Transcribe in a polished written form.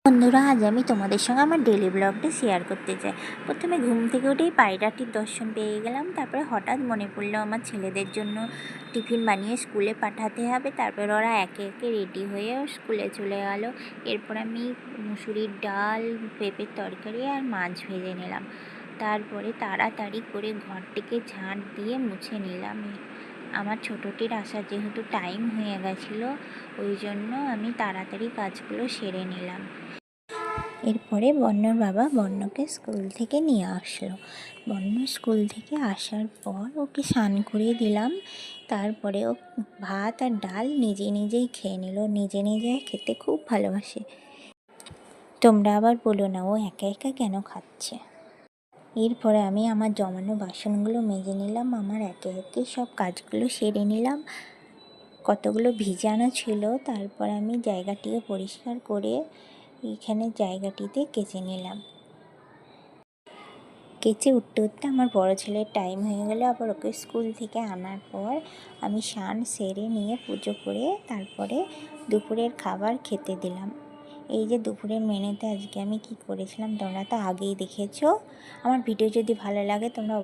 বন্ধুরা, আজ আমি তোমাদের সঙ্গে আমার ডেলি ব্লগটা শেয়ার করতে চাই। প্রথমে ঘুম থেকে উঠেই পায়রাটির দর্শন পেয়ে গেলাম। তারপরে হঠাৎ মনে পড়লো আমার ছেলেদের জন্য টিফিন বানিয়ে স্কুলে পাঠাতে হবে। তারপর ওরা একে একে রেডি হয়ে স্কুলে চলে গেল। এরপর আমি মুসুরির ডাল, পেঁপের তরকারি আর মাছ ভেজে নিলাম। তারপরে তাড়াতাড়ি করে ঘরটিকে ঝাঁট দিয়ে মুছে নিলাম। আমার ছোটোটির আসার যেহেতু টাইম হয়ে গেছিলো, ওই জন্য আমি তাড়াতাড়ি কাজগুলো সেরে নিলাম। এরপরে বন্যর বাবা বন্যকে স্কুল থেকে নিয়ে আসলো। বন্য স্কুল থেকে আসার পর ওকে স্নান করিয়ে দিলাম। তারপরে ও ভাত আর ডাল নিজে নিজেই খেয়ে নিল। নিজে নিজে খেতে খুব ভালোবাসে। তোমরা আবার বলো না ও একা একা কেন খাচ্ছে। এরপরে আমি আমার জমানো বাসনগুলো মেজে নিলাম। আমার একে একে সব কাজগুলো সেরে নিলাম। কতগুলো ভিজানো ছিল, তারপর আমি জায়গাটিকে পরিষ্কার করে এখানে জায়গাটিতে কেচে নিলাম। কেচে উঠতে উঠতে আমার বড় ছেলের টাইম হয়ে গেলো। আবার ওকে স্কুল থেকে আনার পর আমি স্নান সেরে নিয়ে পুজো করে তারপরে দুপুরের খাবার খেতে দিলাম। এই যে দুপুরের মেনুতে আজকে আমি কি করেছিলাম তোমরা তো আগেই দেখেছো। আমার ভিডিও যদি ভালো লাগে তোমরা